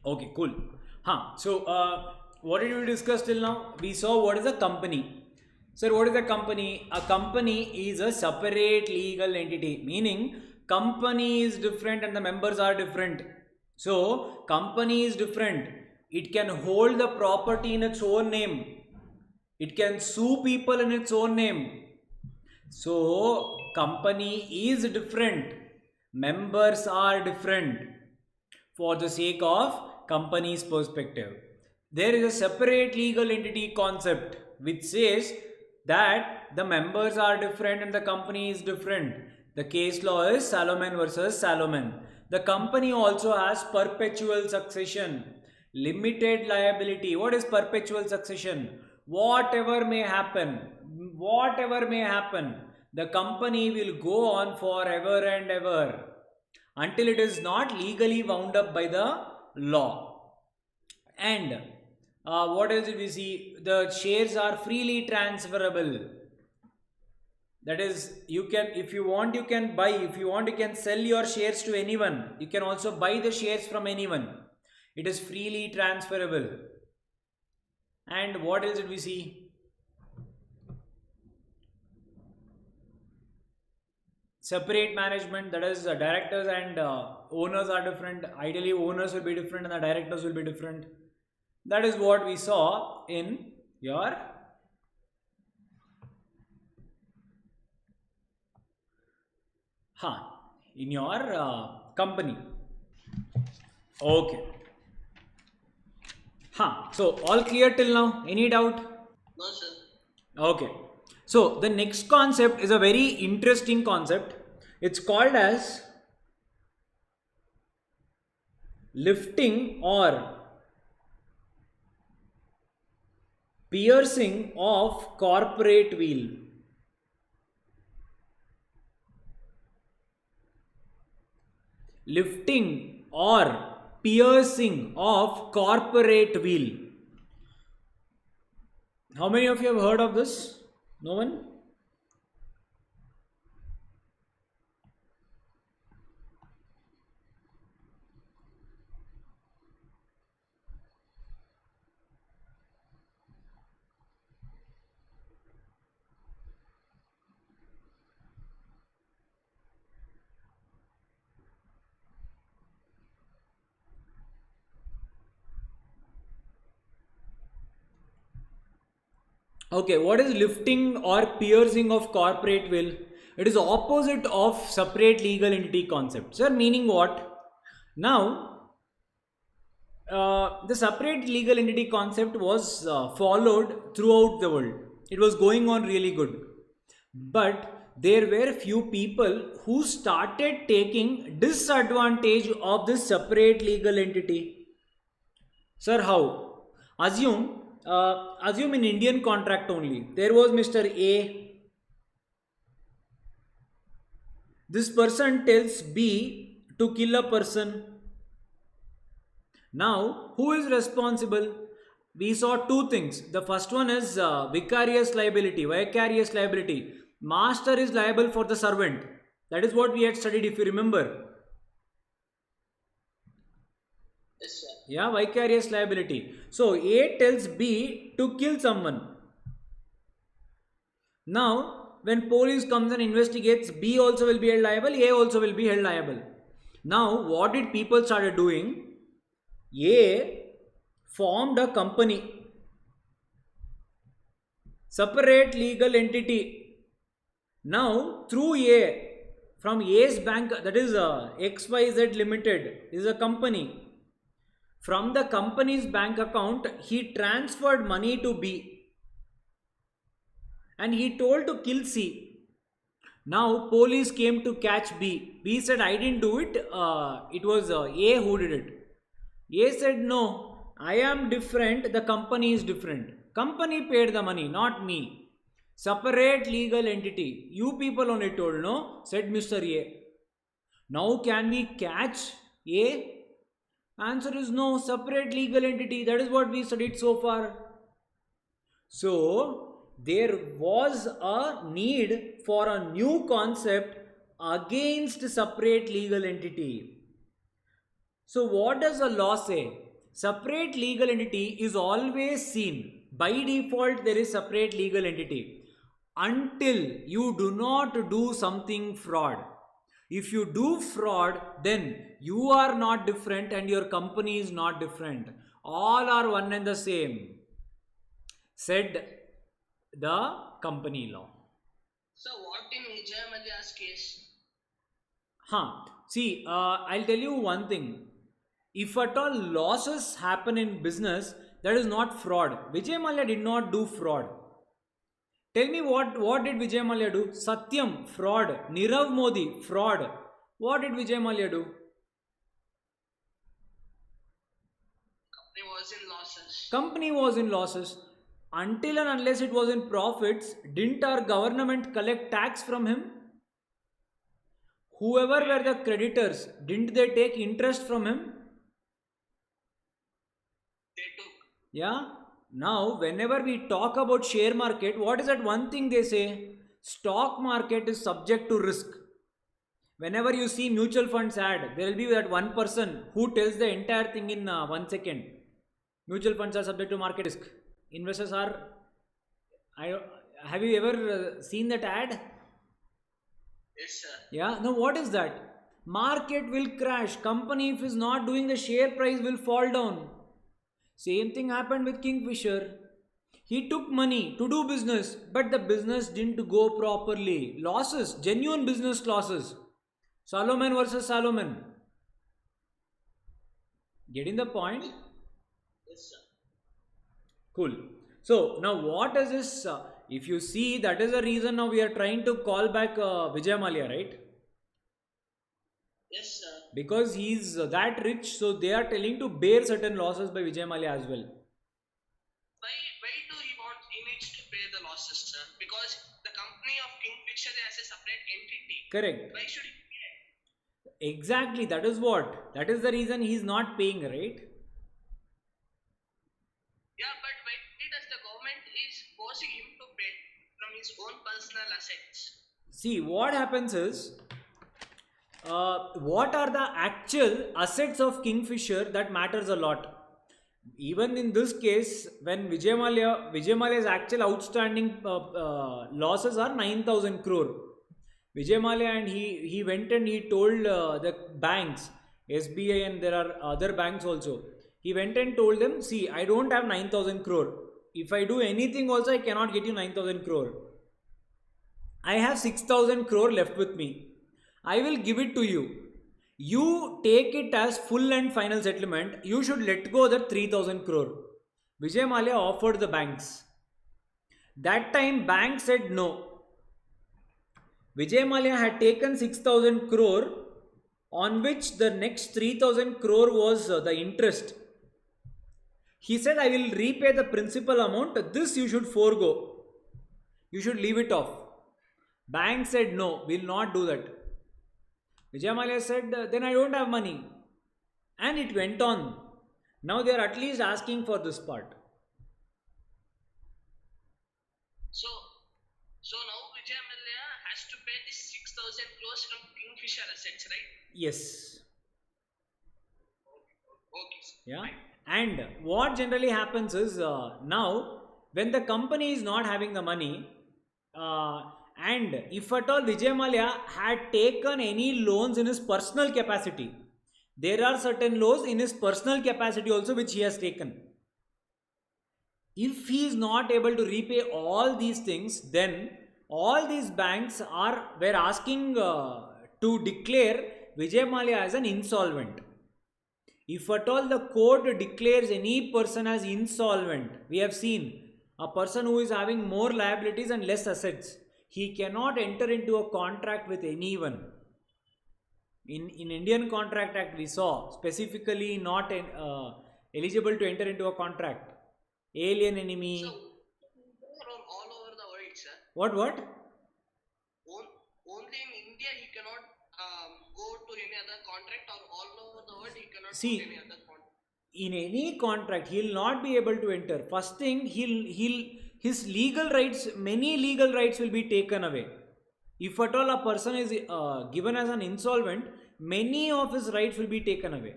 Okay, cool. What did we discuss till now? We saw what is a company. Sir, what is a company? A company is a separate legal entity, meaning company is different and the members are different. So, company is different. It can hold the property in its own name. It can sue people in its own name. So, company is different. Members are different for the sake of company's perspective. There is a separate legal entity concept which says that the members are different and the company is different. The case law is Salomon versus Salomon. The company also has perpetual succession, limited liability. What is perpetual succession? Whatever may happen, the company will go on forever and ever until it is not legally wound up by the law. And what else did we see? The shares are freely transferable. That is, you can, if you want, you can buy. If you want, you can sell your shares to anyone. You can also buy the shares from anyone. It is freely transferable. And what else did we see? Separate management, that is, directors and owners are different. Ideally, owners will be different and the directors will be different. That is what we saw in your company. Okay. So all clear till now? Any doubt? No, sir. Okay. So the next concept is a very interesting concept. It's called as lifting or piercing of corporate wheel. Lifting or piercing of corporate wheel. How many of you have heard of this? No one? Okay, what is lifting or piercing of corporate will? It is opposite of separate legal entity concept. Sir, meaning what? Now, the separate legal entity concept was followed throughout the world. It was going on really good. But there were few people who started taking disadvantage of this separate legal entity. Sir, how? Assume in Indian contract only. There was Mr. A. This person tells B to kill a person. Now, who is responsible? We saw two things. The first one is vicarious liability. Vicarious liability. Master is liable for the servant. That is what we had studied, if you remember. Yes, sir. Yeah, vicarious liability. So A tells B to kill someone. Now, when police comes and investigates, B also will be held liable, A also will be held liable. Now, what did people started doing? A formed a company, separate legal entity. Now, through A, from A's bank, that is XYZ Limited, is a company. From the company's bank account, he transferred money to B and he told to kill C. Now, police came to catch B. B said, I didn't do it, it was A who did it. A said, no, I am different, the company is different. Company paid the money, not me. Separate legal entity. You people only told, no, said Mr. A. Now, can we catch A? Answer is no, separate legal entity. That is what we studied so far. So, there was a need for a new concept against separate legal entity. So, what does the law say? separate legal entity is always seen. By default, there is separate legal entity until you do not do something fraud. If you do fraud, then you are not different and your company is not different. All are one and the same, said the company law. So what in Vijay Mallya's case? See, I'll tell you one thing. If at all losses happen in business, that is not fraud. Vijay Mallya did not do fraud. Tell me what did Vijay Mallya do? Satyam, fraud. Nirav Modi, fraud. What did Vijay Mallya do? Company was in losses. Company was in losses. Until and unless it was in profits, didn't our government collect tax from him? Whoever were the creditors, didn't they take interest from him? They took. Yeah. Now, whenever we talk about share market, what is that one thing they say? Stock market is subject to risk. Whenever you see mutual funds ad, there will be that one person who tells the entire thing in 1 second. Mutual funds are subject to market risk. Investors are. Have you ever seen that ad? Yes, sir. Yeah. Now, what is that? Market will crash. Company, if is not doing, the share price will fall down. Same thing happened with Kingfisher. He took money to do business, but the business didn't go properly. Losses, genuine business losses. Solomon versus Solomon. Getting the point? Yes, sir. Cool. So now what is this? If you see, that is the reason now we are trying to call back Vijay Mallya, right? Yes, sir. Because he's that rich, so they are telling to bear certain losses by Vijay Mallya as well. Why do he needs to pay the losses, sir? Because the company of Kingfisher has a separate entity. Correct. Why should he pay? Exactly. That is what. That is the reason he's not paying, right? Yeah, but why does the government is forcing him to pay from his own personal assets? See, what happens is, what are the actual assets of Kingfisher, that matters a lot. Even in this case, when Vijay Mallya's actual outstanding losses are 9,000 crore. Vijay Mallya, and he went and he told the banks, SBI, and there are other banks also. He went and told them, see, I don't have 9,000 crore. If I do anything also, I cannot get you 9,000 crore. I have 6,000 crore left with me. I will give it to you. You take it as full and final settlement. You should let go that 3,000 crore. Vijay Mallya offered the banks. That time bank said no. Vijay Mallya had taken 6,000 crore, on which the next 3,000 crore was the interest. He said, I will repay the principal amount. This you should forego. You should leave it off. Bank said no, we will not do that. Vijay Mallya said, then I don't have money. And it went on. Now they are at least asking for this part. So now Vijay Mallya has to pay this 6,000 crores from Kingfisher assets, right? Yes. Okay, sir. Yeah. And what generally happens is, now when the company is not having the money, and if at all Vijay Mallya had taken any loans in his personal capacity, there are certain loans in his personal capacity also which he has taken. If he is not able to repay all these things, then all these banks were asking to declare Vijay Mallya as an insolvent. If at all the court declares any person as insolvent, we have seen a person who is having more liabilities and less assets, he cannot enter into a contract with anyone. In Indian Contract Act, we saw specifically not eligible to enter into a contract. Alien enemy. So, all over the world, sir. What? Only in India he cannot go to any other contract, or all over the world he cannot go to any other contract. In any contract, he will not be able to enter. First thing, his legal rights, many legal rights will be taken away. If at all a person is given as an insolvent, many of his rights will be taken away.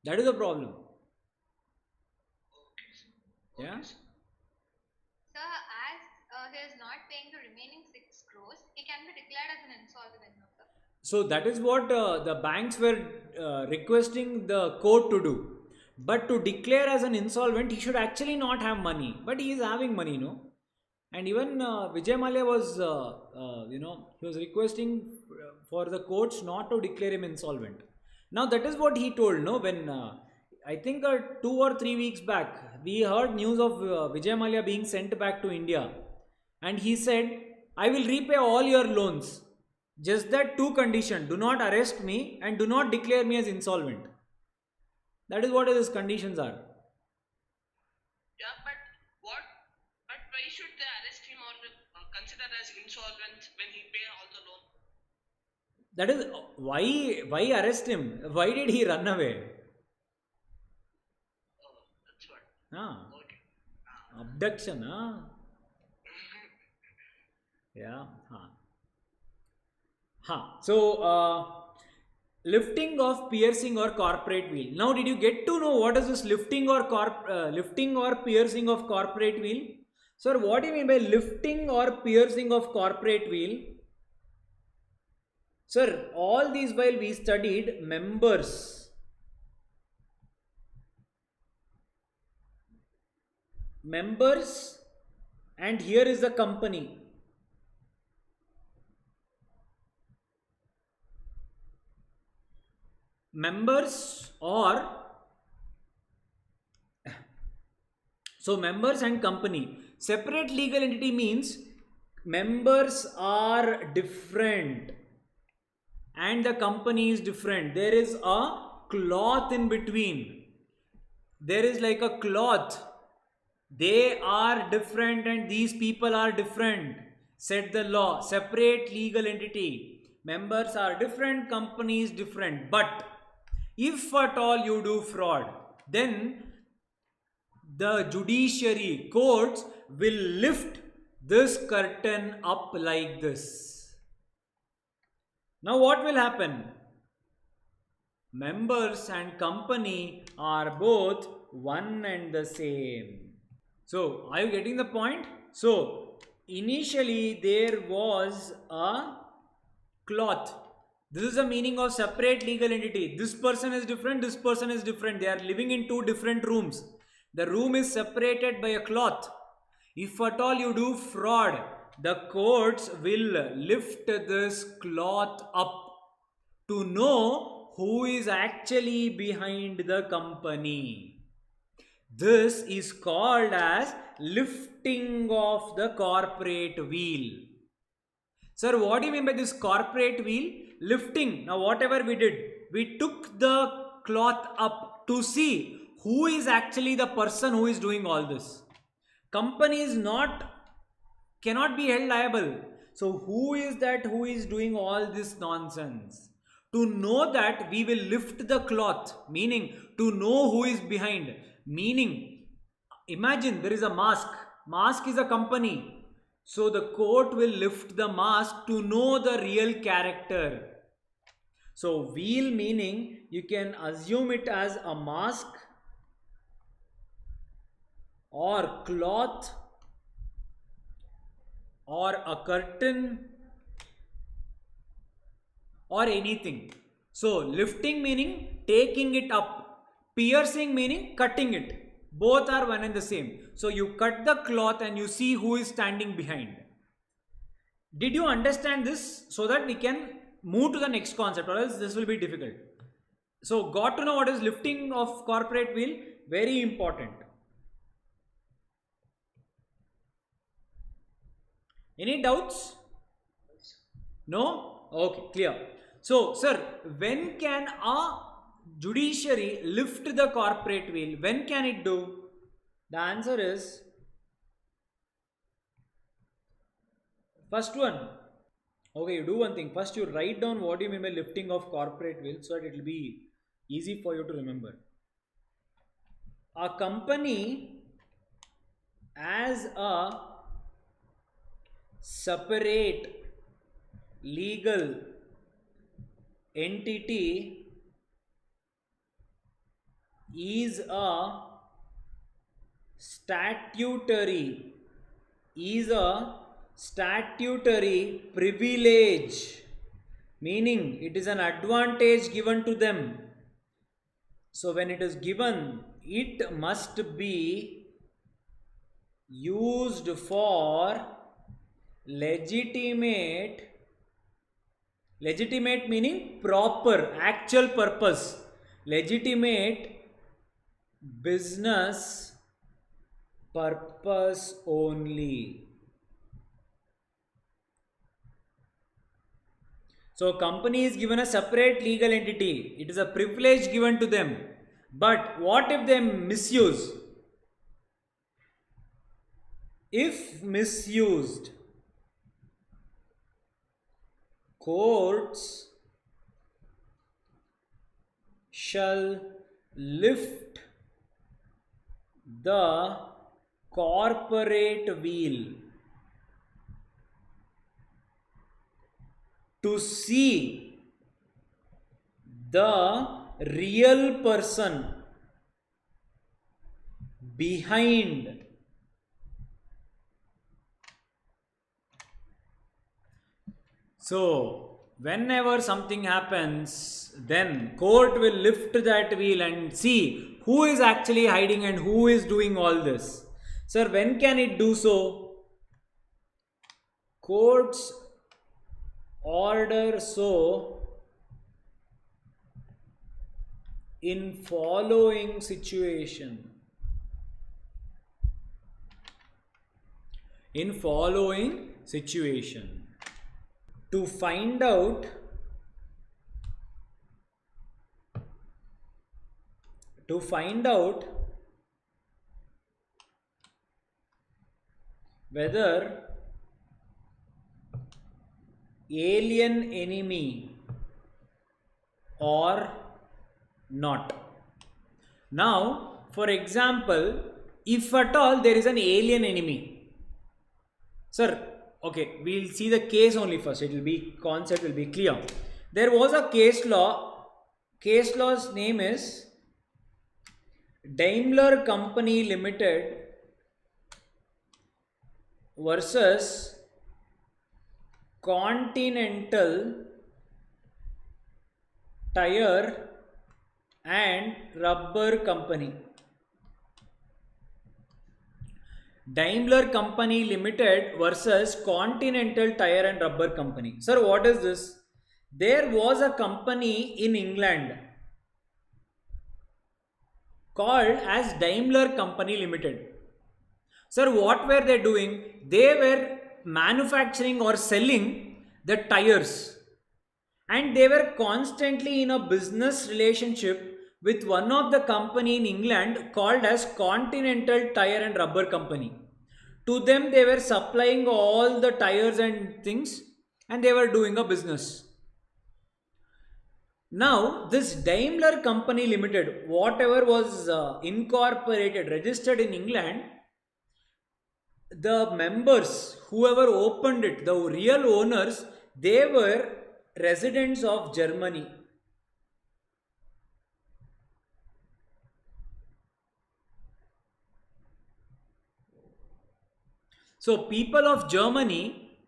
That is the problem. Okay. Yeah. Okay. Sir, as he is not paying the remaining 6 crores, he can be declared as an insolvent, no, sir? So that is what the banks were requesting the court to do. But to declare as an insolvent, he should actually not have money. But he is having money, no? And even Vijay Mallya was, he was requesting for the courts not to declare him insolvent. Now that is what he told, no? When I think 2 or 3 weeks back, we heard news of Vijay Mallya being sent back to India, and he said, "I will repay all your loans. Just that two condition: do not arrest me and do not declare me as insolvent." That is what his conditions are. Yeah, but what? But why should they arrest him or consider as insolvent when he pay all the loan? That is why arrest him? Why did he run away? Oh, that's what. Ah, Okay. abduction. Ah, yeah. Huh. Huh. So, lifting of piercing or corporate wheel. Now, did you get to know what is this lifting or piercing of corporate wheel? Sir, what do you mean by lifting or piercing of corporate wheel? Sir, all these while we studied members, and here is the company. Members or so members and company. Separate legal entity means members are different and the company is different. There is a cloth in between. There is like a cloth. They are different and these people are different, said the law. Separate legal entity. Members are different, companies different. But if at all you do fraud, then the judiciary courts will lift this curtain up like this. Now, what will happen? Members and company are both one and the same. So, are you getting the point? So, initially there was a cloth. This is the meaning of separate legal entity. This person is different, this person is different. They are living in two different rooms. The room is separated by a cloth. If at all you do fraud, the courts will lift this cloth up to know who is actually behind the company. This is called as lifting of the corporate wheel. Sir, what do you mean by this corporate wheel? Lifting. Now, whatever we did, we took the cloth up to see who is actually the person who is doing all this. Company is not, cannot be held liable. So, who is that who is doing all this nonsense? To know that, we will lift the cloth, meaning to know who is behind. Meaning, imagine there is a mask. Mask is a company. So the court will lift the mask to know the real character. So wheel meaning you can assume it as a mask or cloth or a curtain or anything. So lifting meaning taking it up, piercing meaning cutting it. Both are one and the same. So you cut the cloth and you see who is standing behind. Did you understand this so that we can move to the next concept, or else this will be difficult? So got to know what is lifting of corporate wheel? Very important. Any doubts? No? Okay, clear. So, sir, when can a judiciary lift the corporate wheel? When can it do? The answer is first one. Okay, you do one thing. First, you write down what you mean by lifting of corporate wheel so that it will be easy for you to remember. A company as a separate legal entity is a statutory is a statutory privilege, meaning it is an advantage given to them. So when it is given, it must be used for legitimate meaning proper actual purpose, legitimate business purpose only. So company is given a separate legal entity, it is a privilege given to them. But what if they misuse? If misused, courts shall lift the corporate wheel to see the real person behind. So, whenever something happens, then court will lift that wheel and see who is actually hiding and who is doing all this. Sir, when can it do so? Courts order so in following situation. In following situation. To find out whether alien enemy or not. Now, for example, if at all there is an alien enemy, sir, okay, we'll see the case only first. It will be concept will be clear. There was a case law. Case law's name is Daimler Company Limited versus Continental Tire and Rubber Company. Daimler Company Limited versus Continental Tire and Rubber Company. Sir, what is this? There was a company in England called as Daimler Company Limited. Sir, what were they doing? They were manufacturing or selling the tires, and they were constantly in a business relationship with one of the company in England called as Continental Tire and Rubber Company. To them they were supplying all the tires and things, and they were doing a business. Now this Daimler Company Limited, whatever was incorporated, registered in England, the members, whoever opened it, the real owners, they were residents of Germany. So people of Germany,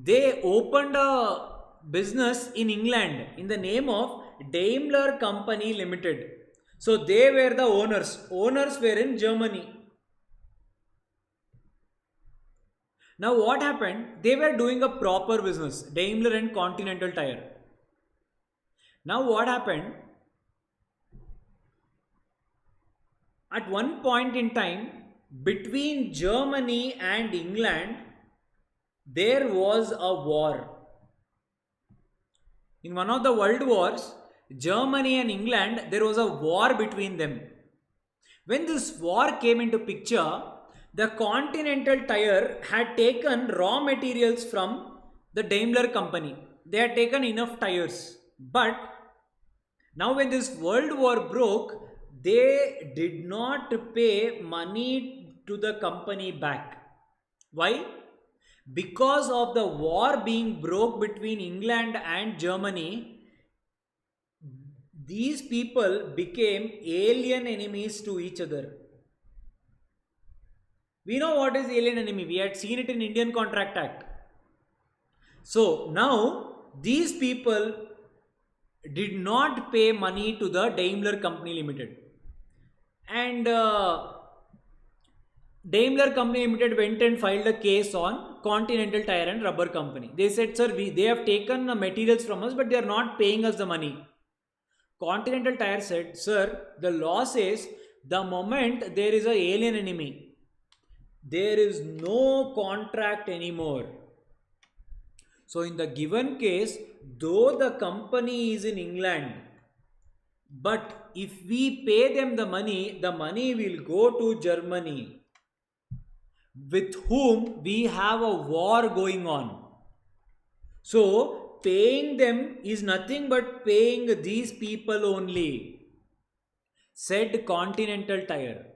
they opened a business in England in the name of Daimler Company Limited. So they were the owners. Owners were in Germany. Now what happened? They were doing a proper business, Daimler and Continental Tire. Now what happened? At one point in time, between Germany and England, there was a war. In one of the world wars, Germany and England, there was a war between them. When this war came into picture, the Continental Tire had taken raw materials from the Daimler company. They had taken enough tires. But now when this world war broke, they did not pay money to the company back. Why? Because of the war being broke between England and Germany, these people became alien enemies to each other. We know what is alien enemy. We had seen it in Indian Contract Act. So now these people did not pay money to the Daimler Company Limited. And Daimler Company Limited went and filed a case on Continental Tire and Rubber Company. They said, sir, they have taken materials from us, but they are not paying us the money. Continental Tire said, sir, the law says the moment there is an alien enemy, there is no contract anymore. So in the given case, though the company is in England, but if we pay them the money will go to Germany, with whom we have a war going on. So paying them is nothing but paying these people only, said Continental Tire.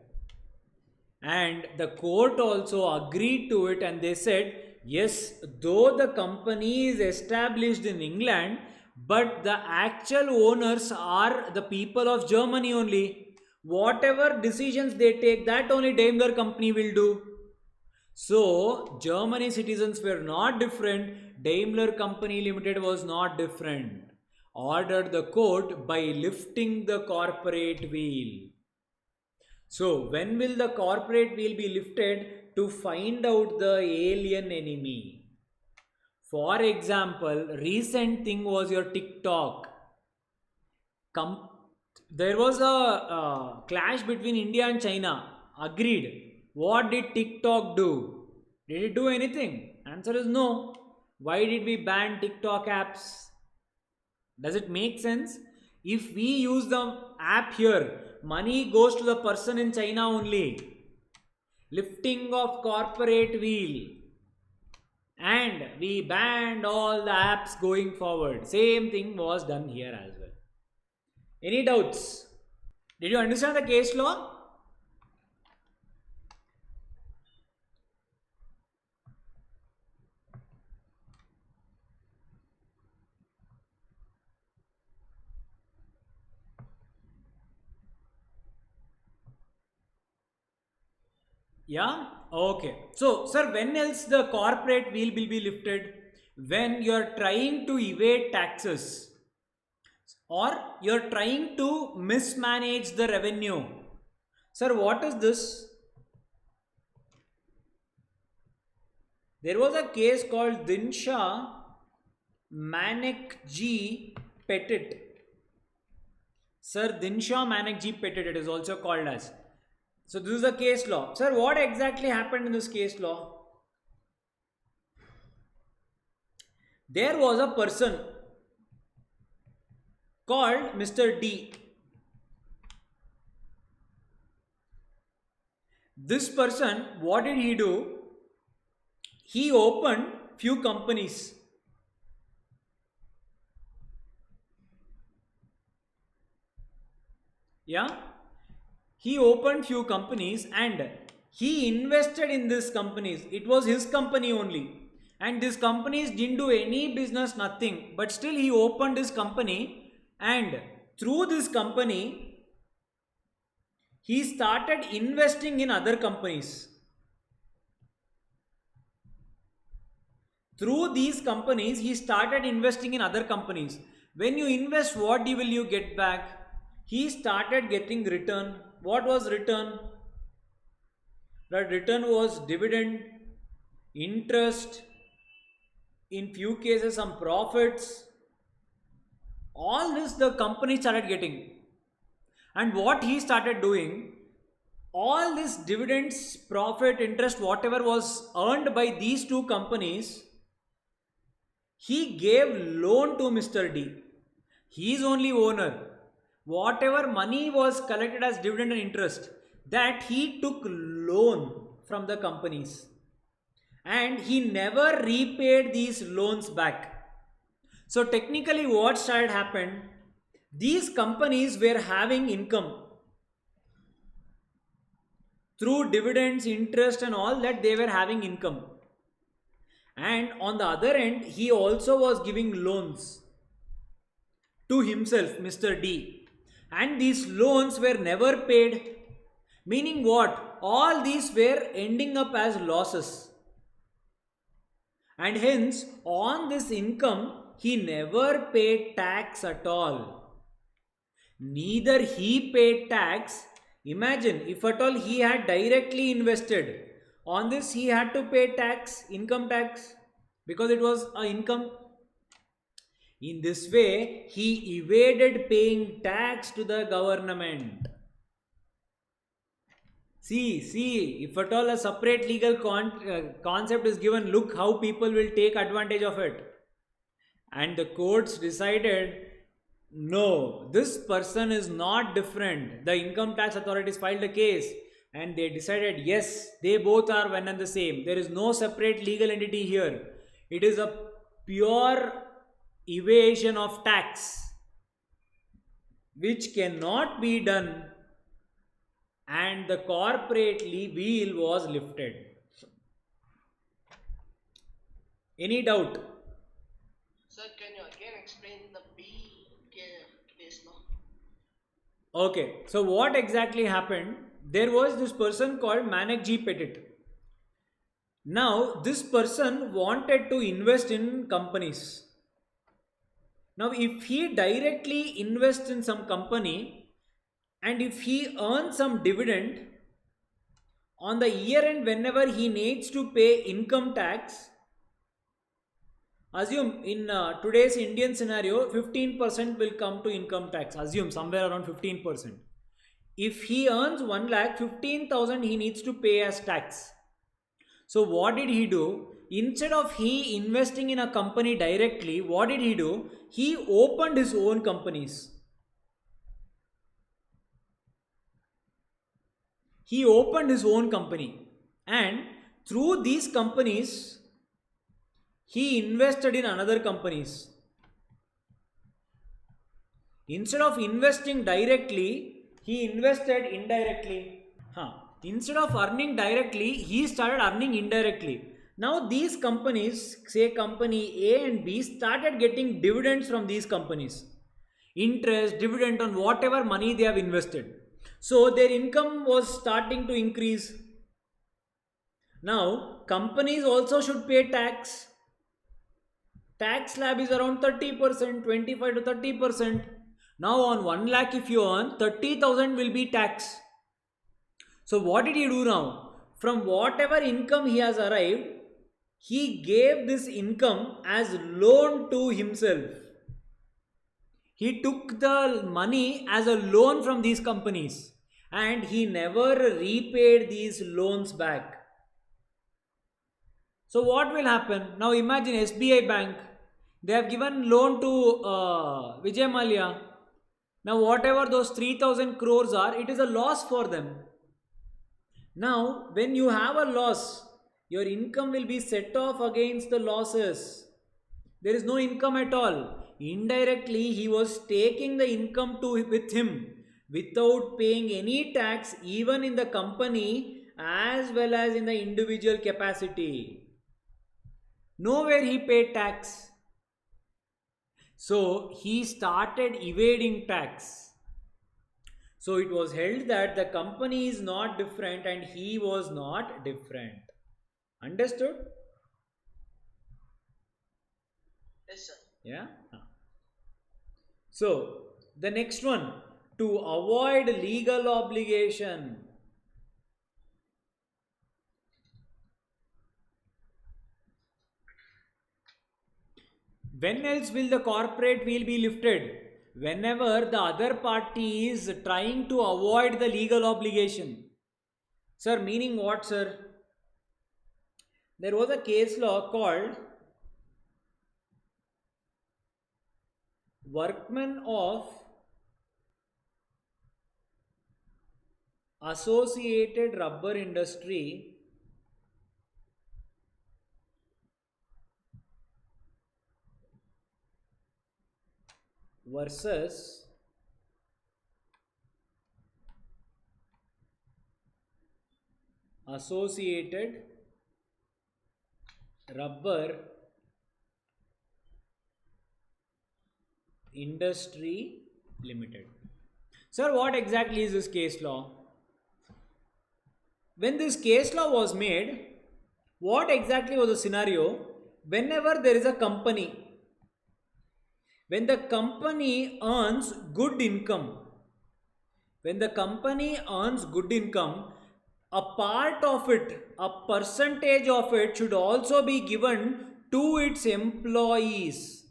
And the court also agreed to it, and they said, yes, though the company is established in England, but the actual owners are the people of Germany only. Whatever decisions they take, that only Daimler Company will do. So Germany citizens were not different, Daimler Company Limited was not different. Ordered the court by lifting the corporate wheel. So when will the corporate wheel be lifted? To find out the alien enemy. For example, recent thing was your TikTok. There was a clash between India and China. Agreed. What did TikTok do? Did it do anything? Answer is no. Why did we ban TikTok apps? Does it make sense? If we use the app here, money goes to the person in China only. Lifting of corporate wheel. And we banned all the apps going forward. Same thing was done here as well. Any doubts? Did you understand the case law? Yeah? Okay. So, sir, when else the corporate wheel will be lifted? When you are trying to evade taxes or you are trying to mismanage the revenue. Sir, what is this? There was a case called Dinsha Manek G Petit. Sir, Dinsha Manek G Petit, it is also called as. So this is a case law. Sir, what exactly happened in this case law? There was a person called Mr. D. This person, what did he do? He opened few companies. Yeah? He opened few companies and he invested in these companies. It was his company only. And these companies didn't do any business, nothing. But still he opened his company, and through this company, he started investing in other companies. Through these companies, he started investing in other companies. When you invest, what will you get back? He started getting return. What was return? The return was dividend, interest, in few cases some profits. All this the company started getting. And what he started doing, all this dividends, profit, interest, whatever was earned by these two companies, he gave loan to Mr. D. He is only owner. Whatever money was collected as dividend and interest, that he took loan from the companies. And he never repaid these loans back. So technically what started happened, these companies were having income. Through dividends, interest and all that, they were having income. And on the other end, he also was giving loans to himself, Mr. D. and these loans were never paid. Meaning what? All these were ending up as losses. And hence, on this income, he never paid tax at all. Neither he paid tax. Imagine if at all he had directly invested. On this, he had to pay tax, income tax, because it was a income. In this way, he evaded paying tax to the government. See, if at all a separate legal concept is given, look how people will take advantage of it. And the courts decided, no, this person is not different. The income tax authorities filed a case and they decided, yes, they both are one and the same. There is no separate legal entity here. It is a pure evasion of tax, which cannot be done, and the corporate wheel was lifted. Any doubt? Sir, can you again explain the B case now? Okay, so what exactly happened? There was this person called Manek G. Petit. Now, this person wanted to invest in companies. Now, if he directly invests in some company and if he earns some dividend, on the year end, whenever he needs to pay income tax, assume in today's Indian scenario, 15% will come to income tax. Assume somewhere around 15%. If he earns 1 lakh, 15,000 he needs to pay as tax. So what did he do? Instead of he investing in a company directly, what did he do? He opened his own companies. He opened his own company, and through these companies, he invested in another companies. Instead of investing directly, he invested indirectly. Instead of earning directly, he started earning indirectly. Now these companies, say company A and B, started getting dividends from these companies. Interest, dividend on whatever money they have invested. So their income was starting to increase. Now companies also should pay tax. Tax slab is around 30%, 25 to 30%. Now on 1 lakh if you earn, 30,000 will be tax. So what did he do now? From whatever income he has arrived, he gave this income as loan to himself. He took the money as a loan from these companies and he never repaid these loans back. So what will happen? Now imagine SBI Bank. They have given loan to Vijay Mallya. Now whatever those 3,000 crores are, it is a loss for them. Now when you have a loss, your income will be set off against the losses. There is no income at all. Indirectly, he was taking the income with him without paying any tax, even in the company as well as in the individual capacity. Nowhere he paid tax. So he started evading tax. So it was held that the company is not different and he was not different. Understood? Yes, sir. Yeah. So the next one, to avoid legal obligation. When else will the corporate wheel be lifted? Whenever the other party is trying to avoid the legal obligation. Sir, meaning what, sir? There was a case law called Workmen of Associated Rubber Industry versus Associated Rubber Industry Limited. Sir, what exactly is this case law? When this case law was made, what exactly was the scenario? Whenever there is a company, when the company earns good income, when the company earns good income, a part of it, a percentage of it should also be given to its employees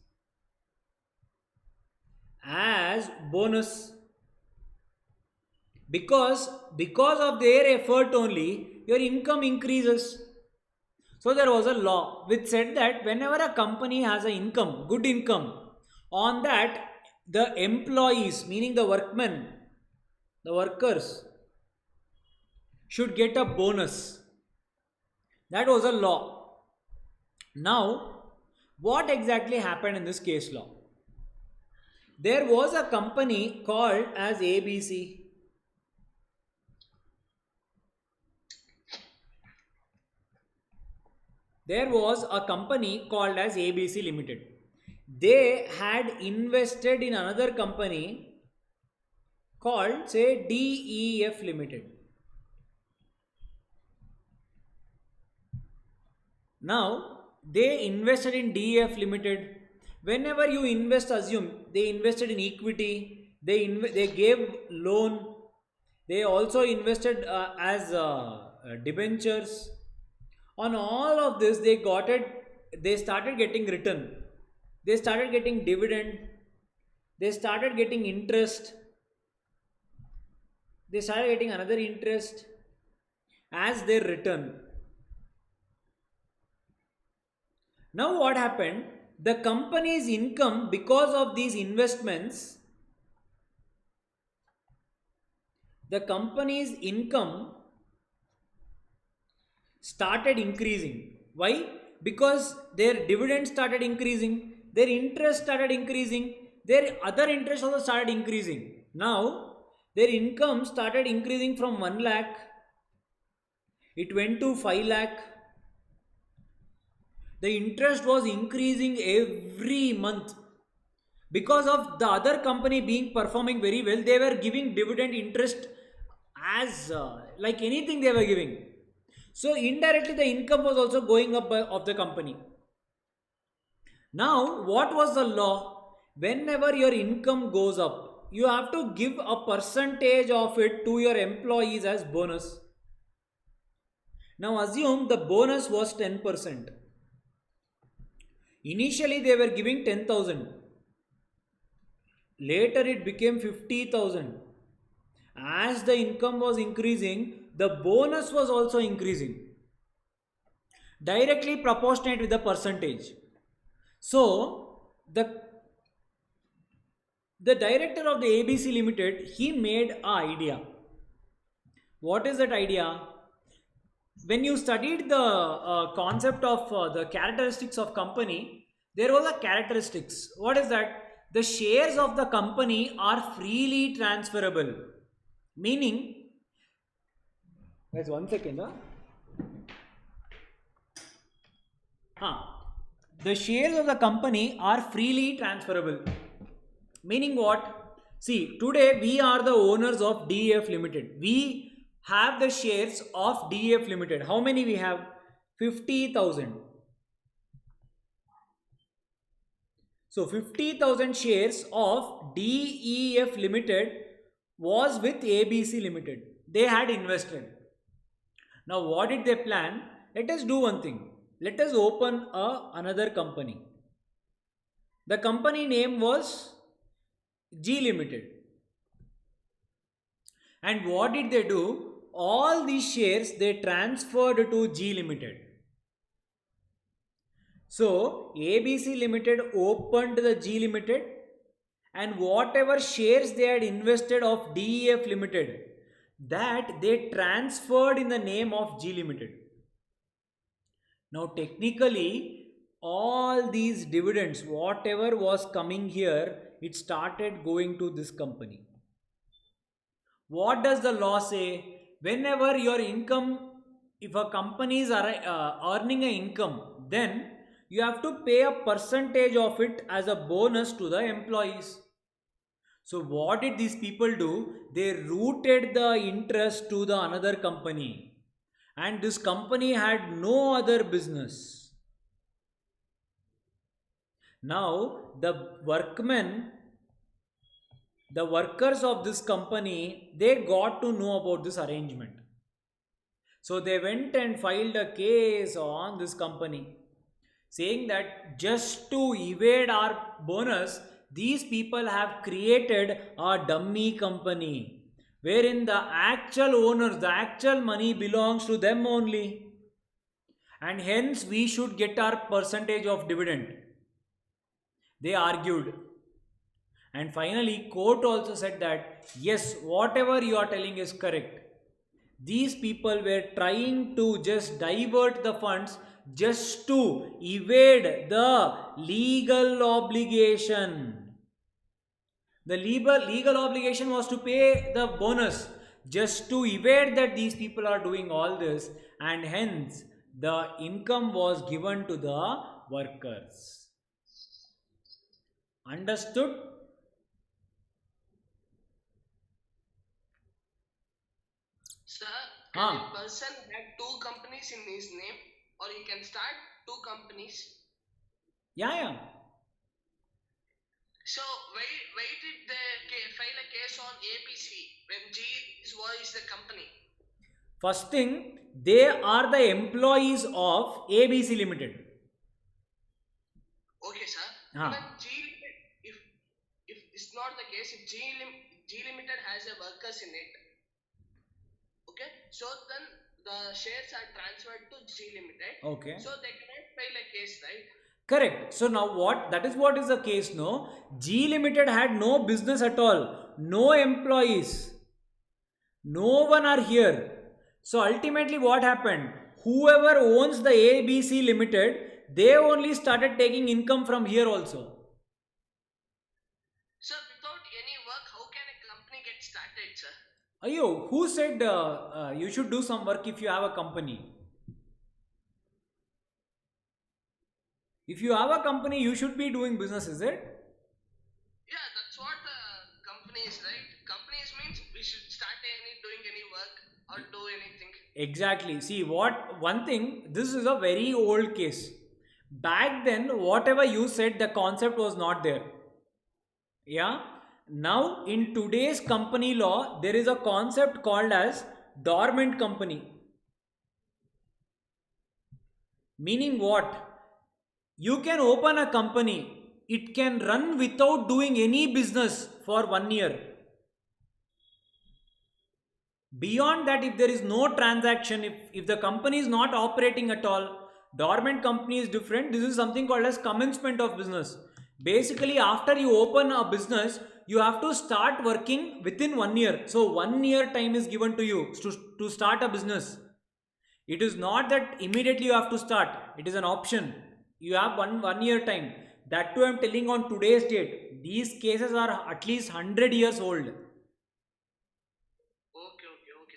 as bonus, because of their effort only your income increases. So there was a law which said that whenever a company has an income, good income, on that the employees, meaning the workmen, the workers, should get a bonus. That was a law. Now, what exactly happened in this case law? There was a company called as ABC. There was a company called as ABC Limited. They had invested in another company called, say, DEF Limited. Now, they invested in DEF Limited. Whenever you invest, assume they invested in equity, they gave loan, they also invested as debentures. On all of this, they got it, they started getting return, they started getting dividend, they started getting interest, they started getting another interest as their return. Now, what happened? The company's income, because of these investments, the company's income started increasing. Why? Because their dividends started increasing, their interest started increasing, their other interest also started increasing. Now, their income started increasing from 1 lakh, it went to 5 lakh. The interest was increasing every month. Because of the other company being performing very well, they were giving dividend interest as like anything they were giving. So indirectly the income was also going up of the company. Now what was the law? Whenever your income goes up, you have to give a percentage of it to your employees as bonus. Now assume the bonus was 10%. Initially they were giving 10,000. Later it became 50,000. As the income was increasing, the bonus was also increasing, directly proportionate with the percentage. So the director of the ABC Limited, he made an idea. What is that idea? When you studied the concept of the characteristics of company, there was a characteristics. What is that? The shares of the company are freely transferable. Meaning, guys, 1 second. The shares of the company are freely transferable. Meaning what? See, today we are the owners of DEF Limited. We have the shares of DEF Limited. How many we have? 50,000. So 50,000 shares of DEF Limited was with ABC Limited. They had invested. Now what did they plan? Let us do one thing. Let us open another company. The company name was G Limited. And what did they do? All these shares they transferred to G Limited. So ABC Limited opened the G Limited, and whatever shares they had invested of DEF Limited, that they transferred in the name of G Limited. Now technically all these dividends, whatever was coming here, it started going to this company. What does the law say? Whenever your income, if a company is earning an income, then you have to pay a percentage of it as a bonus to the employees. So what did these people do? They routed the interest to the another company, and this company had no other business. Now the workers of this company, they got to know about this arrangement. So they went and filed a case on this company, saying that just to evade our bonus, these people have created a dummy company wherein the actual owners, the actual money belongs to them only, and hence we should get our percentage of dividend. They argued, and finally court also said that yes, whatever you are telling is correct. These people were trying to just divert the funds just to evade the legal obligation. The legal obligation was to pay the bonus. Just to evade that, these people are doing all this, and hence the income was given to the workers. Understood? Sir, can a Ah, person have two companies in his name, or he can start two companies? yeah, yeah. So why did they file a case on ABC when G is the company? First thing, they are the employees of ABC Limited. Okay, sir. Even Ah, G Limited, if it's not the case, if G Limited has a workers in it, okay, so then the shares are transferred to G Limited, okay. so they cannot file a case, right? Correct. So now what? That is what is the case, no? G Limited had no business at all, no employees, no one are here. So ultimately, what happened? Whoever owns the ABC Limited, they only started taking income from here also. So without any work, how can a company get started, sir? Ayo, who said you should do some work if you have a company? If you have a company, you should be doing business, is it? Yeah, that's what the company is, right? Companies means we should start doing any work or do anything. Exactly. See, what one thing, this is a very old case. Back then, whatever you said, the concept was not there. Yeah. Now, in today's company law, there is a concept called as dormant company. Meaning what? You can open a company, it can run without doing any business for 1 year. Beyond that, if there is no transaction, if the company is not operating at all, dormant company is different. This is something called as commencement of business. Basically, after you open a business, you have to start working within 1 year. So 1 year time is given to you to start a business. It is not that immediately you have to start. It is an option. You have one year time. That too, I am telling on today's date. These cases are at least 100 years old. Okay,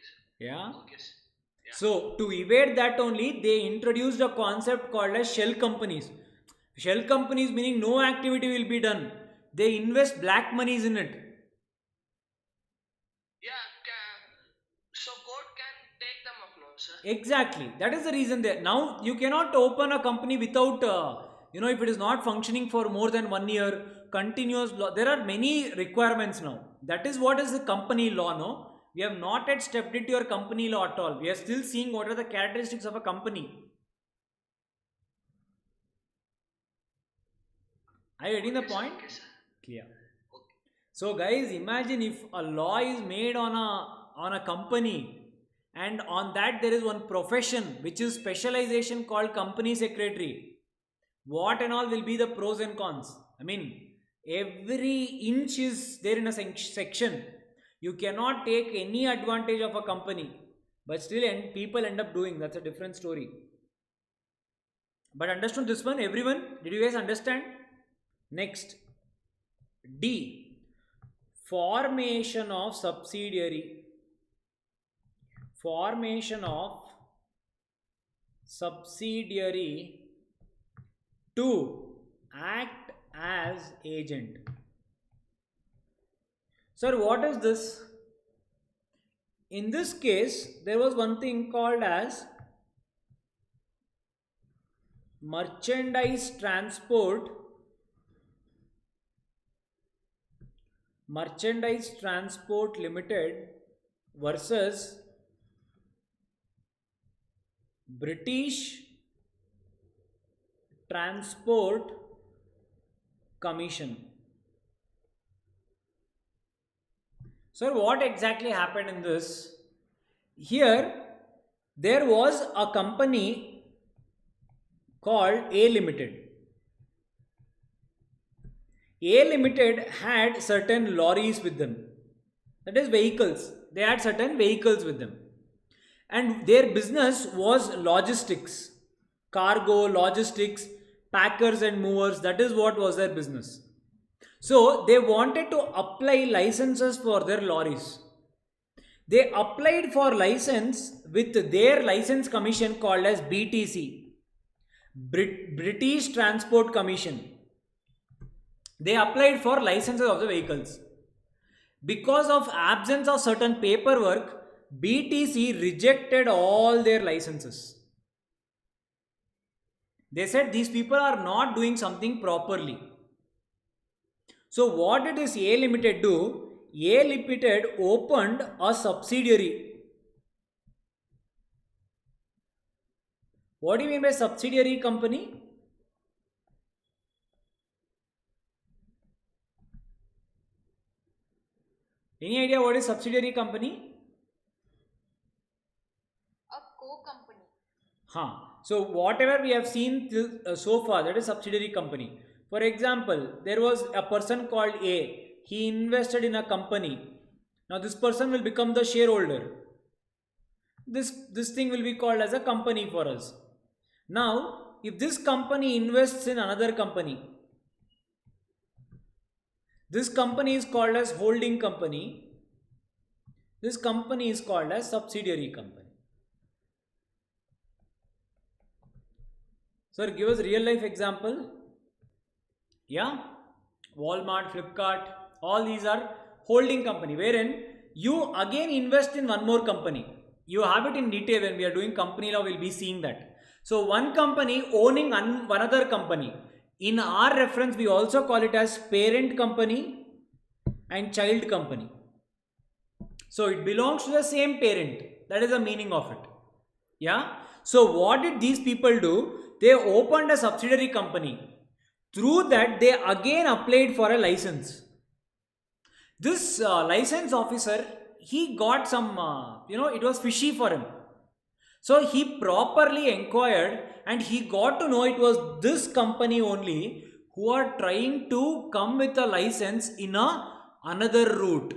sir. Yeah. Okay, sir. Yeah. So, to evade that only, they introduced a concept called as shell companies. Shell companies meaning no activity will be done. They invest black monies in it. Yeah, so court can take them off now, sir. Exactly. That is the reason there. Now, you cannot open a company without, if it is not functioning for more than 1 year, continuous law. There are many requirements now. That is what is the company law, no? We have not yet stepped into your company law at all. We are still seeing what are the characteristics of a company. Are you getting the Okay, sir. point? Okay, sir. Clear. Okay. So guys, imagine if a law is made on a company, and on that there is one profession which is specialization called company secretary. What and all will be the pros and cons? I mean, every inch is there in a section. You cannot take any advantage of a company, but still people end up doing. That's a different story. But understood this one, everyone? Did you guys understand? Next, D. Formation of subsidiary. Formation of subsidiary to act as agent. Sir, what is this? In this case, there was one thing called as merchandise transport limited versus British Transport Commission. Sir, what exactly happened in this? Here, there was a company called A Limited. A Limited had certain lorries with them, that is, vehicles. They had certain vehicles with them, and their business was logistics, cargo, logistics, packers and movers. That is what was their business. So they wanted to apply licenses for their lorries. They applied for license with their license commission called as BTC, British Transport Commission. They applied for licenses of the vehicles. Because of absence of certain paperwork, BTC rejected all their licenses. They said these people are not doing something properly. So what did this A Limited do? A Limited opened a subsidiary. What do you mean by subsidiary company? Any idea what is subsidiary company? A co-company. So whatever we have seen till, so far, that is subsidiary company. For example, there was a person called A. He invested in a company. Now this person will become the shareholder. This thing will be called as a company for us. Now, if this company invests in another company, this company is called as holding company. This company is called as subsidiary company. Sir, give us real life example. Yeah, Walmart, Flipkart, all these are holding company, wherein you again invest in one more company. You have it in detail when we are doing company law, we'll be seeing that. So one company owning another company. In our reference, we also call it as parent company and child company. So it belongs to the same parent. That is the meaning of it. Yeah. So what did these people do? They opened a subsidiary company. Through that, they again applied for a license. This license officer, he got some, it was fishy for him. So he properly inquired and he got to know it was this company only who are trying to come with a license in another route.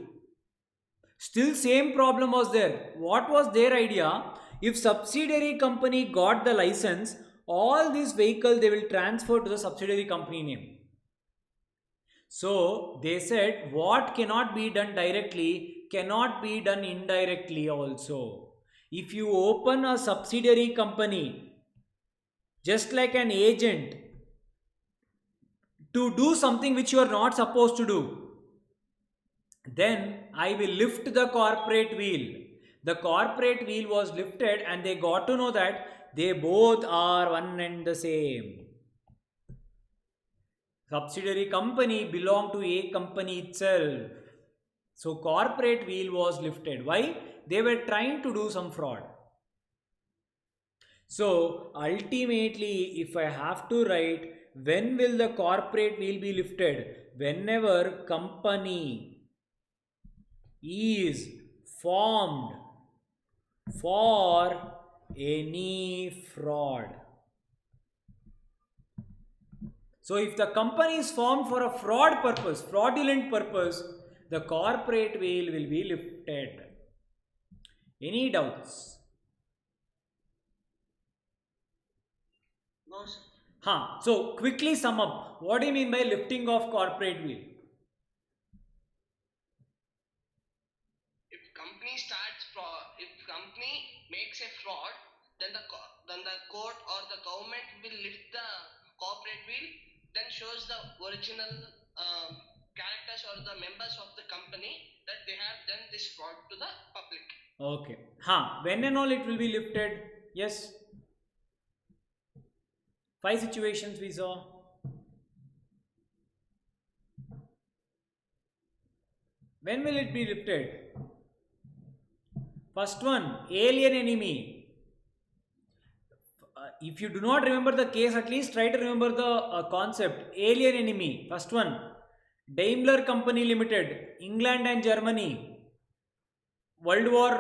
Still same problem was there. What was their idea? If subsidiary company got the license, all these vehicles they will transfer to the subsidiary company name. So they said what cannot be done directly cannot be done indirectly also. If you open a subsidiary company, just like an agent, to do something which you are not supposed to do, then I will lift the corporate wheel. The corporate wheel was lifted and they got to know that they both are one and the same. Subsidiary company belong to a company itself. So corporate wheel was lifted. Why? They were trying to do some fraud. So ultimately, if I have to write, when will the corporate wheel be lifted? Whenever company is formed for any fraud. So if the company is formed for a fraudulent purpose, the corporate wheel will be lifted. Any doubts? No, sir. So quickly sum up. What do you mean by lifting of corporate wheel? If company makes a fraud, then the court or the government will lift the corporate wheel, then shows the original characters or the members of the company that they have done this fraud to the public. Okay. When and all it will be lifted? Yes. 5 situations we saw. When will it be lifted? First one, alien enemy. If you do not remember the case, at least try to remember the concept. Alien enemy. First one, Daimler Company Limited, England and Germany. World War.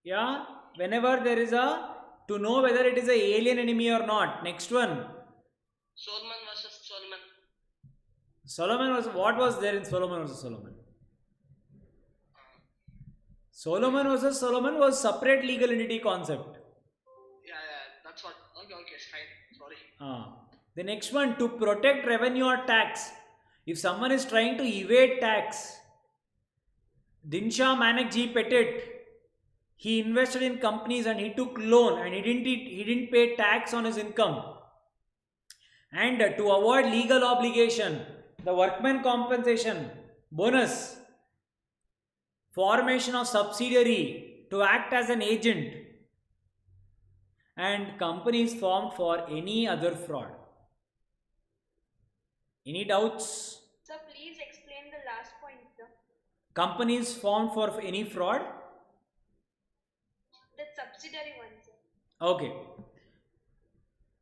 Yeah. Whenever there is to know whether it is a alien enemy or not. Next one. Solomon versus Solomon. Solomon was, what was there in Solomon versus Solomon? Solomon versus Solomon was separate legal entity concept. Yeah, that's what. Okay, fine. Sorry. The next one, to protect revenue or tax. If someone is trying to evade tax, Dinshaw Manek G. Petit, he invested in companies and he took loan and he didn't pay tax on his income. And to avoid legal obligation, the workman compensation bonus, formation of subsidiary to act as an agent, and companies formed for any other fraud. Any doubts? Sir, please explain the last point, sir. Companies formed for any fraud? The subsidiary one, sir. Okay.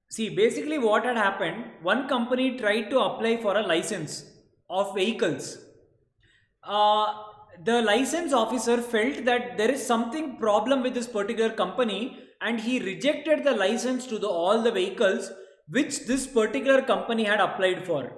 See, basically what had happened, one company tried to apply for a license of vehicles. The license officer felt that there is something problem with this particular company and he rejected the license to all the vehicles which this particular company had applied for.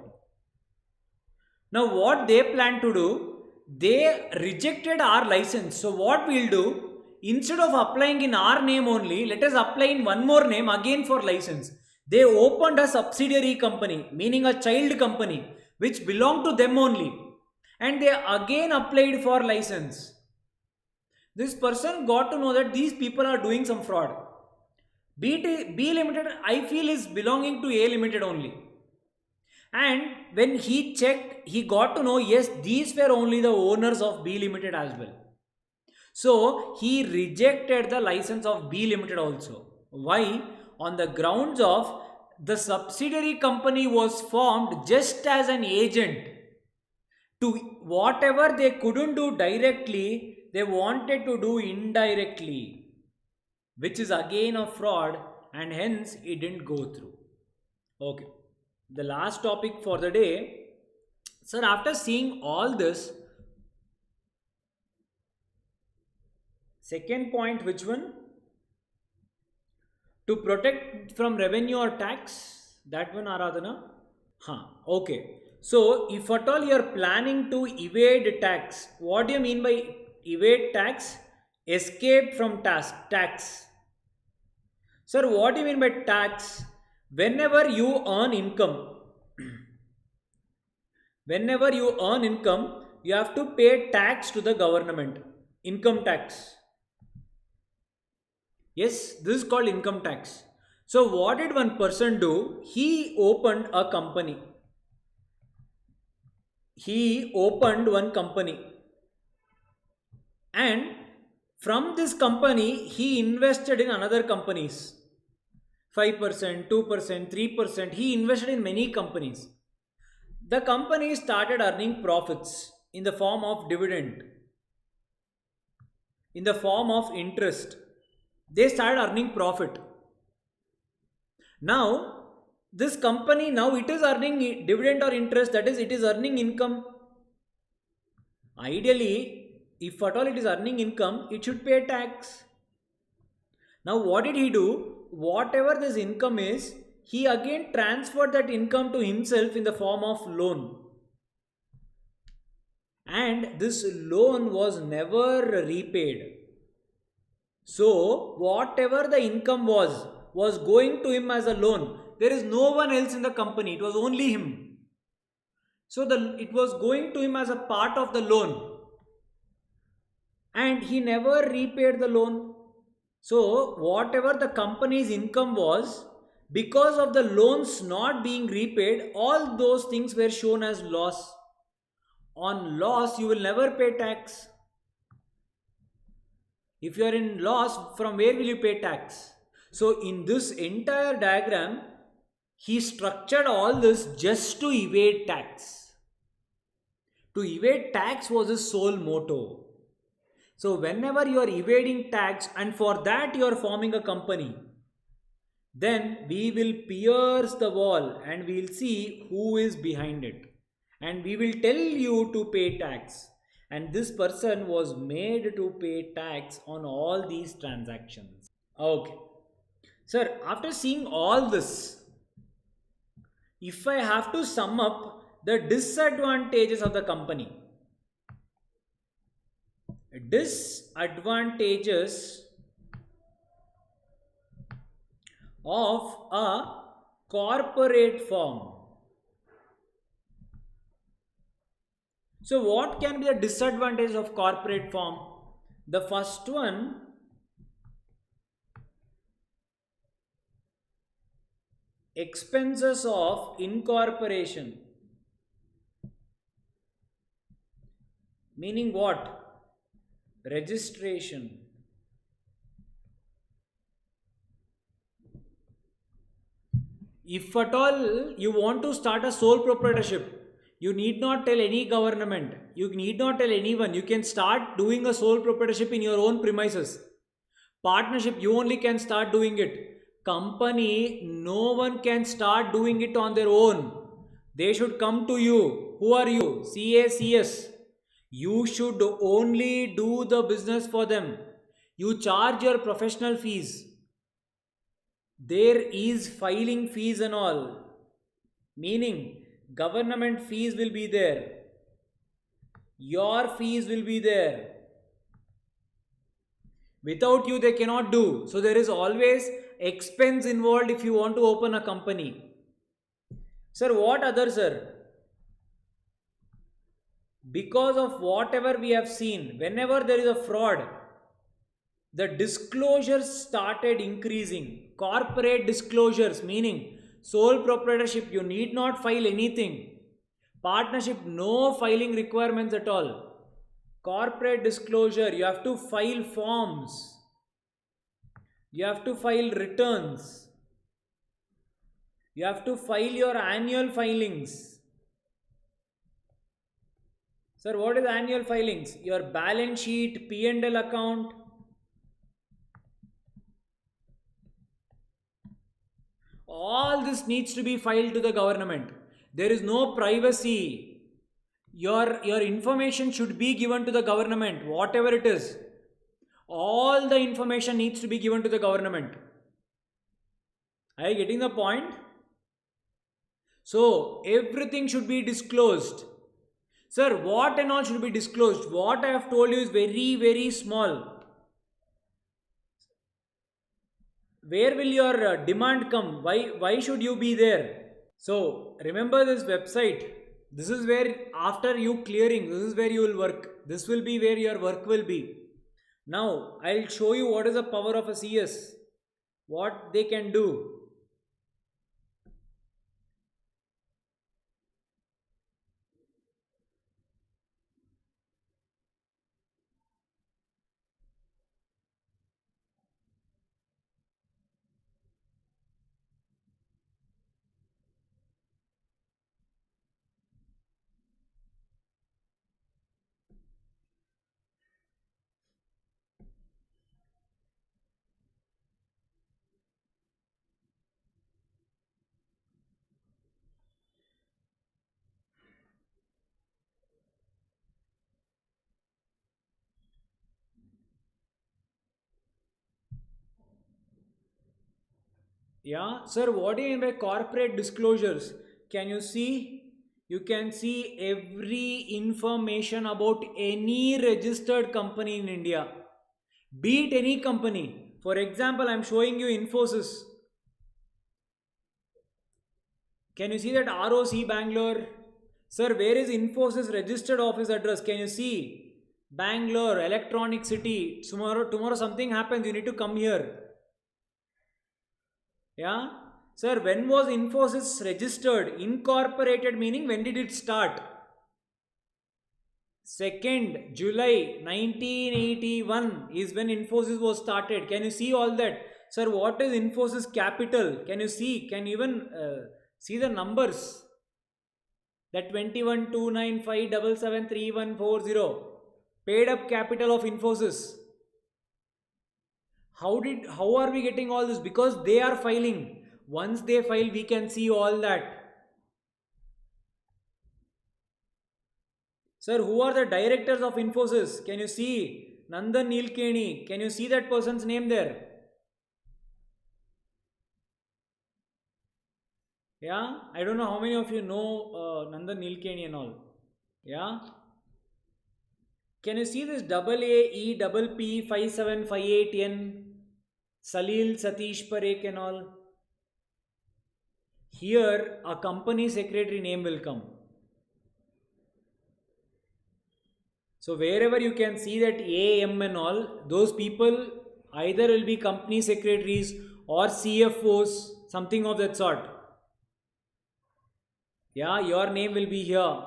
Now what they plan to do, they rejected our license. So what we'll do, instead of applying in our name only, let us apply in one more name again for license. They opened a subsidiary company, meaning a child company, which belonged to them only. And they again applied for license. This person got to know that these people are doing some fraud. B Limited, I feel, is belonging to A Limited only. And when he checked, he got to know, yes, these were only the owners of B Limited as well. So he rejected the license of B Limited also. Why? On the grounds of the subsidiary company was formed just as an agent to whatever they couldn't do directly, they wanted to do indirectly, which is again a fraud, and hence it didn't go through. Okay. The last topic for the day. Sir, after seeing all this, second point, which one? To protect from revenue or tax. That one, Aradhana? Okay. So, if at all you are planning to evade tax, what do you mean by evade tax? Escape from tax. Sir, what do you mean by tax? Whenever you earn income, you have to pay tax to the government. Income tax. Yes, this is called income tax. So what did one person do? He opened a company. He opened one company. And from this company, he invested in another companies. 5%, 2%, 3%. He invested in many companies. The company started earning profits in the form of dividend, in the form of interest. They started earning profit. Now, this company, now it is earning dividend or interest, that is, it is earning income. Ideally, if at all it is earning income, it should pay tax. Now, what did he do? Whatever this income is, he again transferred that income to himself in the form of loan. And this loan was never repaid. So, whatever the income was going to him as a loan. There is no one else in the company. It was only him. So, it was going to him as a part of the loan. And he never repaid the loan. So, whatever the company's income was, because of the loans not being repaid, all those things were shown as loss. on loss, you will never pay tax. If you are in loss, from where will you pay tax? So in this entire diagram, he structured all this just to evade tax. To evade tax was his sole motto. So whenever you are evading tax and for that you are forming a company, then we will pierce the wall and we will see who is behind it. And we will tell you to pay tax. And this person was made to pay tax on all these transactions. Okay. Sir, after seeing all this, if I have to sum up the disadvantages of the company, disadvantages of a corporate firm. So what can be the disadvantage of corporate firm? The first one, expenses of incorporation. Meaning what? Registration. If at all you want to start a sole proprietorship, you need not tell any government, you need not tell anyone, you can start doing a sole proprietorship in your own premises. Partnership, you only can start doing it. Company, no one can start doing it on their own. They should come to you. Who are you? CACS. You should only do the business for them. You charge your professional fees. There is filing fees and all. Meaning, government fees will be there. Your fees will be there. Without you, they cannot do. So there is always expense involved if you want to open a company. Sir, what other, sir? Because of whatever we have seen, whenever there is a fraud, the disclosures started increasing. Corporate disclosures, meaning sole proprietorship, you need not file anything. Partnership, no filing requirements at all. Corporate disclosure, you have to file forms. You have to file returns. You have to file your annual filings. Sir, what is annual filings? Your balance sheet, P&L account. All this needs to be filed to the government. There is no privacy. Your information should be given to the government, whatever it is. All the information needs to be given to the government. Are you getting the point? So, everything should be disclosed. Sir, what and all should be disclosed? What I have told you is very, very small. Where will your demand come? Why should you be there? So, remember this website. This is where, after you clearing, this is where you will work. This will be where your work will be. Now, I'll show you what is the power of a CS. What they can do. Yeah, sir, what do you mean by corporate disclosures? Can you see? You can see every information about any registered company in India. Be it any company. For example, I am showing you Infosys. Can you see that ROC Bangalore? Sir, where is Infosys registered office address? Can you see? Bangalore, Electronic City. Tomorrow something happens, you need to come here. Yeah? Sir, when was Infosys registered? Incorporated meaning when did it start? 2nd July 1981 is when Infosys was started. Can you see all that? Sir, what is Infosys capital? Can you see? Can you even see the numbers? That 21,295,77,3140 paid up capital of Infosys. How are we getting all this? Because they are filing. Once they file, we can see all that. Sir, who are the directors of Infosys? Can you see? Nandan Nilekani. Can you see that person's name there? Yeah, I don't know how many of you know Nandan Nilekani and all. Yeah. Can you see this AAE P 5758N Salil Satish Parekh and all? Here a company secretary name will come. So wherever you can see that AM and all, those people either will be company secretaries or CFOs, something of that sort. Yeah, your name will be here.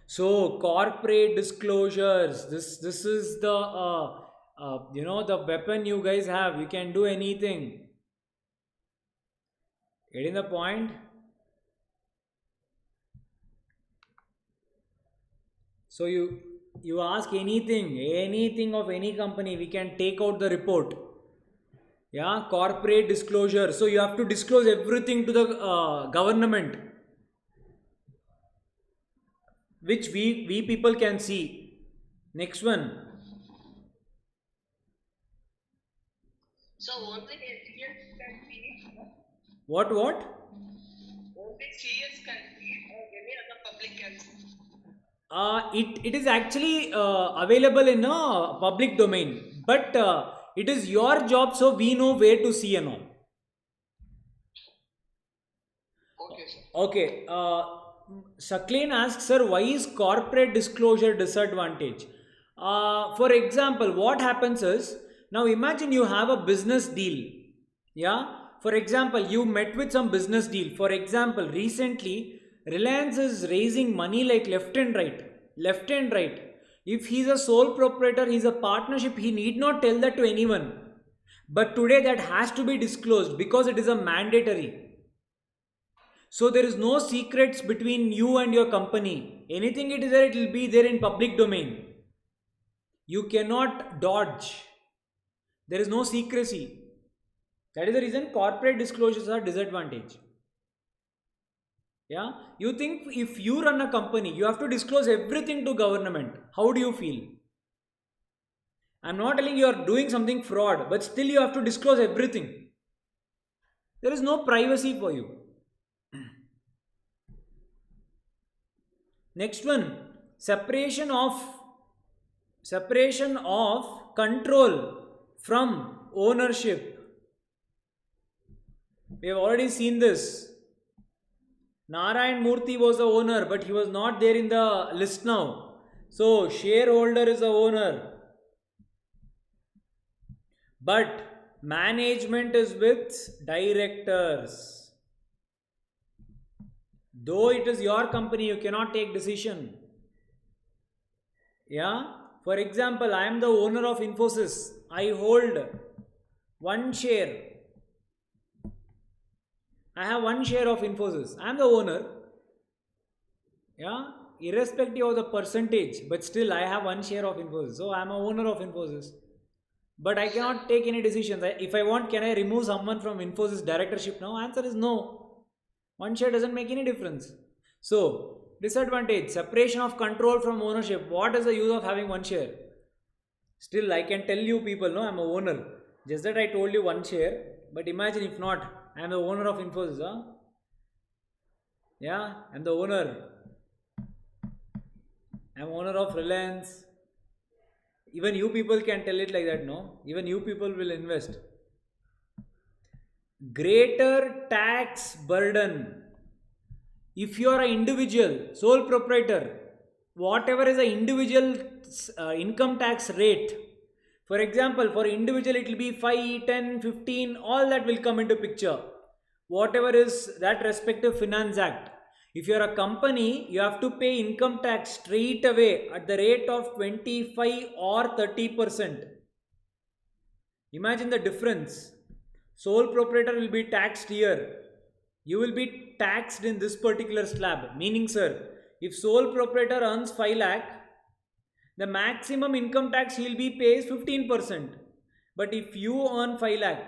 So corporate disclosures. This is the the weapon you guys have. You can do anything. Getting the point? So you ask anything of any company, we can take out the report. Yeah, corporate disclosure. So you have to disclose everything to the government, which we people can see. Next one. So only CS can see it. What? Only CS can see it, or any other public can see it. It is actually available in a public domain, but it is your job, so we know where to see and all. Okay, sir. Okay. Shakleen asks, sir, why is corporate disclosure disadvantage? For example, what happens is, now imagine you have a business deal. Yeah. For example, you met with some business deal. For example, recently, Reliance is raising money like left and right. Left and right. If he's a sole proprietor, he's a partnership, he need not tell that to anyone. But today that has to be disclosed because it is a mandatory. So there is no secrets between you and your company. Anything it is there, it will be there in public domain. You cannot dodge. There is no secrecy. That is the reason corporate disclosures are disadvantage. Yeah, you think if you run a company, you have to disclose everything to government. How do you feel? I'm not telling you are doing something fraud, but still you have to disclose everything. There is no privacy for you. Next one, separation of control from ownership. We have already seen this. Narayan Murthy was the owner, but he was not there in the list now. So shareholder is the owner, but management is with directors. Though it is your company, you cannot take decision. Yeah. For example, I am the owner of Infosys. I hold one share. I have one share of Infosys. I am the owner. Yeah. Irrespective of the percentage, but still I have one share of Infosys. So I am a owner of Infosys. But I cannot take any decisions. If I want, can I remove someone from Infosys directorship now? Answer is no. One share doesn't make any difference. So, disadvantage, separation of control from ownership. What is the use of having one share? Still, I can tell you people, no, I'm a owner. Just that I told you one share. But imagine if not, I'm the owner of Infosys. Huh? Yeah, I'm the owner. I'm owner of Reliance. Even you people can tell it like that, no? Even you people will invest. Greater tax burden. If you are an individual, sole proprietor, whatever is the individual income tax rate, for example, for individual it will be 5, 10, 15, all that will come into picture. Whatever is that respective finance act. If you are a company, you have to pay income tax straight away at the rate of 25 or 30%. Imagine the difference. Sole proprietor will be taxed here. You will be taxed in this particular slab. Meaning, sir, if sole proprietor earns 5 lakh, the maximum income tax he will be pays 15%. But if you earn 5 lakh,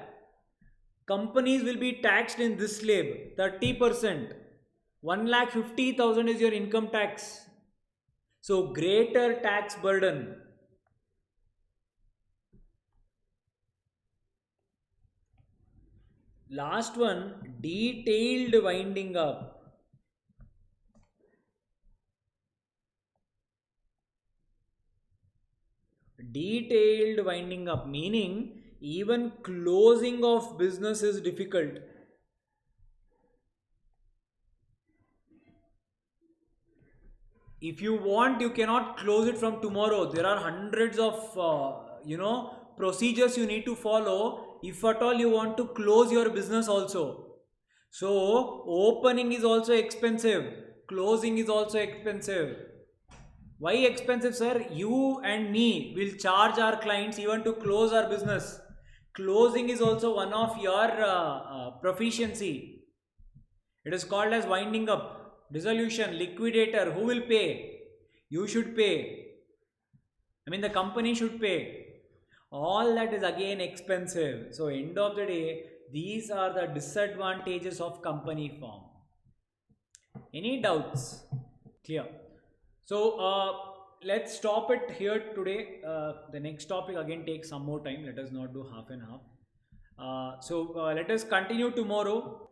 companies will be taxed in this slab 30%. 1,50,000 is your income tax. So greater tax burden. Last one, detailed winding up. Detailed winding up meaning even closing of business is difficult. If you want, you cannot close it from tomorrow. There are hundreds of procedures you need to follow if at all you want to close your business also. So opening is also expensive, closing is also expensive. Why expensive, sir? You and me will charge our clients even to close our business. Closing is also one of your proficiency. It is called as winding up. Dissolution, liquidator, who will pay? You should pay. I mean, the company should pay. All that is again expensive. So, end of the day, these are the disadvantages of company form. Any doubts? Clear. So, let's stop it here today. The next topic again takes some more time. Let us not do half and half. Let us continue tomorrow.